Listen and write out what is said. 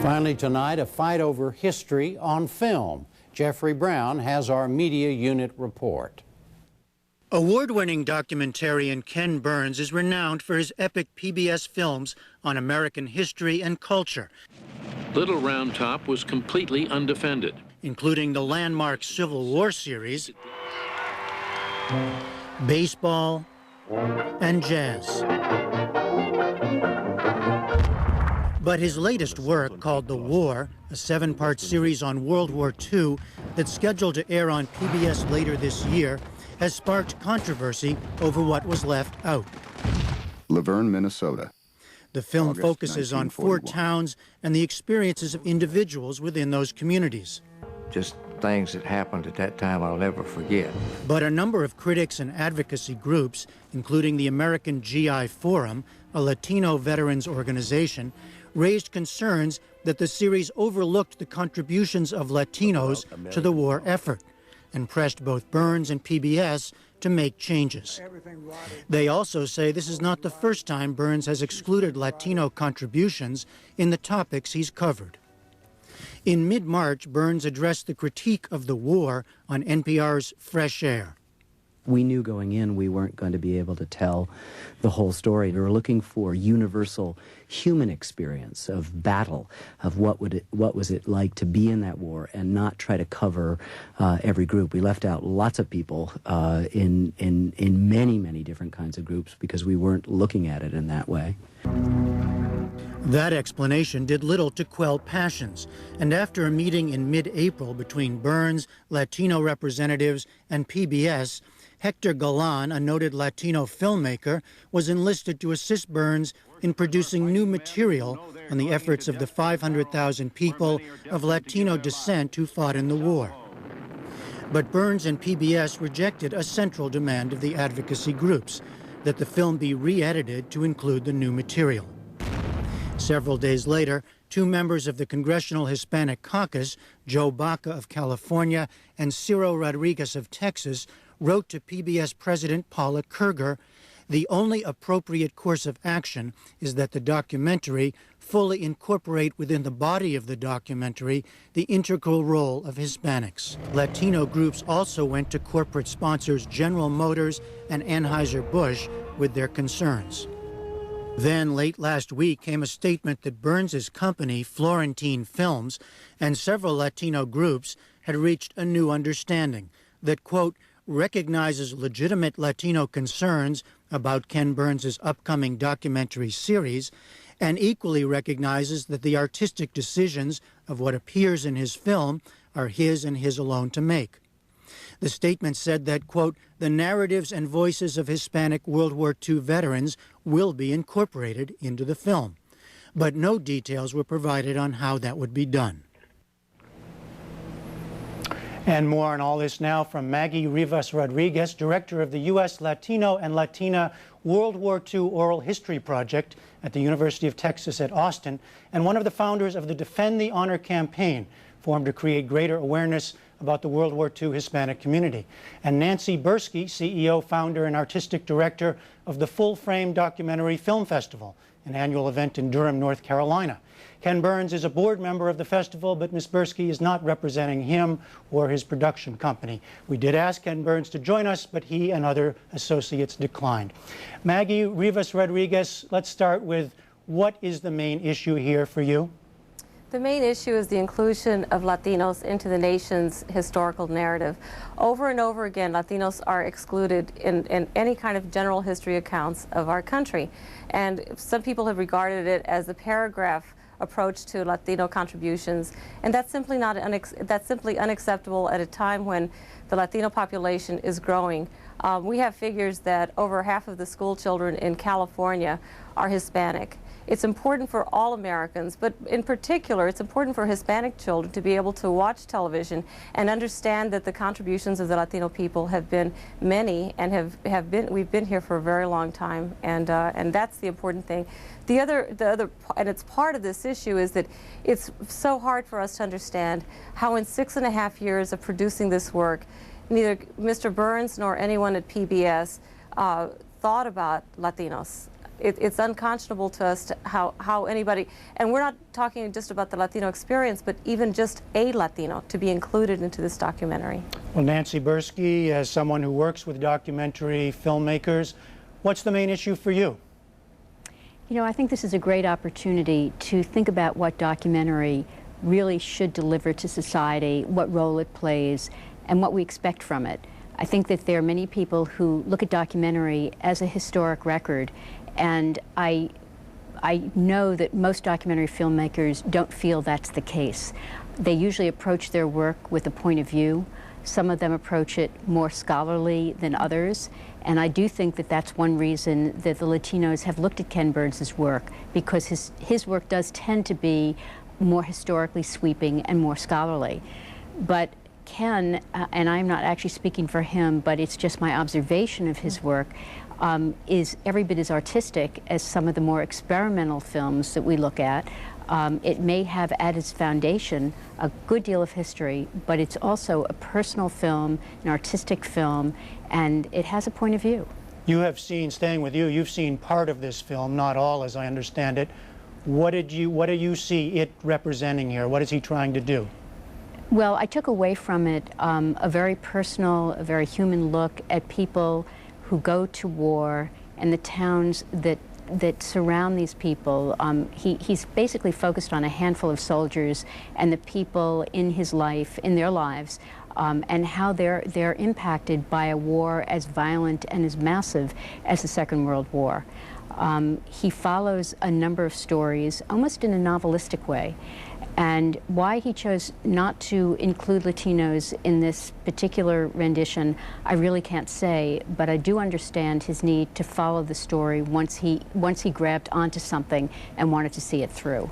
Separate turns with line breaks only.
Finally tonight, a fight over history on film. Jeffrey Brown has our media unit report. Award-winning documentarian Ken Burns is renowned for his epic PBS films on American history and culture.
Little Round Top was completely undefended,
including the landmark Civil War series, baseball, and jazz. But his latest work, called The War, a 7-part series on World War II that's scheduled to air on PBS later this year, has sparked controversy over what was left out.
Laverne, Minnesota.
The film focuses on 4 towns and the experiences of individuals within those communities.
Just things that happened at that time I'll never forget.
But a number of critics and advocacy groups, including the American GI Forum, a Latino veterans organization, raised concerns that the series overlooked the contributions of Latinos to the war effort and pressed both Burns and PBS to make changes. They also say this is not the first time Burns has excluded Latino contributions in the topics he's covered. In mid-March, Burns addressed the critique of the war on NPR's Fresh Air.
We knew going in we weren't going to be able to tell the whole story. We were looking for universal human experience of battle, of what was it like to be in that war, and not try to cover every group. We left out lots of people in many, many different kinds of groups because we weren't looking at it in that way.
That explanation did little to quell passions, and after a meeting in mid-April between Burns, Latino representatives, and PBS, Hector Galan, a noted Latino filmmaker, was enlisted to assist Burns in producing new material on the efforts of the 500,000 people of Latino descent who fought in the war. But Burns and PBS rejected a central demand of the advocacy groups, that the film be re-edited to include the new material. Several days later, 2 members of the Congressional Hispanic Caucus, Joe Baca of California and Ciro Rodriguez of Texas, wrote to PBS President Paula Kerger, the only appropriate course of action is that the documentary fully incorporate within the body of the documentary the integral role of Hispanics. Latino groups also went to corporate sponsors General Motors and Anheuser-Busch with their concerns. Then, late last week, came a statement that Burns' company, Florentine Films, and several Latino groups had reached a new understanding that, quote, recognizes legitimate Latino concerns about Ken Burns' upcoming documentary series and equally recognizes that the artistic decisions of what appears in his film are his and his alone to make. The statement said that, quote, the narratives and voices of Hispanic World War II veterans will be incorporated into the film, but no details were provided on how that would be done. And more on all this now from Maggie Rivas Rodriguez, director of the U.S. Latino and Latina World War II Oral History Project at the University of Texas at Austin, and one of the founders of the Defend the Honor campaign, formed to create greater awareness about the World War II Hispanic community. And Nancy Bursky, CEO, founder, and artistic director of the Full Frame Documentary Film Festival, an annual event in Durham, North Carolina. Ken Burns is a board member of the festival, but Ms. Bursky is not representing him or his production company. We did ask Ken Burns to join us, but he and other associates declined. Maggie Rivas Rodriguez, let's start with what is the main issue here for you?
The main issue is the inclusion of Latinos into the nation's historical narrative. Over and over again, Latinos are excluded in any kind of general history accounts of our country. And some people have regarded it as the paragraph approach to Latino contributions, and that's simply unacceptable at a time when the Latino population is growing. We have figures that over half of the school children in California are Hispanic. It's important for all Americans, but in particular, it's important for Hispanic children to be able to watch television and understand that the contributions of the Latino people have been many and we've been here for a very long time, and that's the important thing. The other, and it's part of this issue, is that it's so hard for us to understand how in 6.5 years of producing this work, neither Mr. Burns nor anyone at PBS thought about Latinos. it's unconscionable to us to how anybody, and we're not talking just about the Latino experience, but even just a Latino to be included into this documentary.
Well, Nancy Bursky, as someone who works with documentary filmmakers, what's the main issue for you?
You know, I think this is a great opportunity to think about what documentary really should deliver to society, what role it plays, and what we expect from it. I think that there are many people who look at documentary as a historic record, and I know that most documentary filmmakers don't feel that's the case. They usually approach their work with a point of view. Some of them approach it more scholarly than others, and I do think that that's one reason that the Latinos have looked at Ken Burns' work, because his work does tend to be more historically sweeping and more scholarly. But Ken, and I'm not actually speaking for him, but it's just my observation of his work, is every bit as artistic as some of the more experimental films that we look at. It may have at its foundation a good deal of history, but it's also a personal film, an artistic film, and it has a point of view.
You have seen, staying with you, you've seen part of this film, not all as I understand it. What do you see it representing here? What is he trying to do?
Well, I took away from it a very personal, a very human look at people who go to war and the towns that surround these people. He's basically focused on a handful of soldiers and the people in his life, in their lives, and how they're impacted by a war as violent and as massive as the Second World War. He follows a number of stories, almost in a novelistic way. And why he chose not to include Latinos in this particular rendition, I really can't say, but I do understand his need to follow the story once he grabbed onto something and wanted to see it through.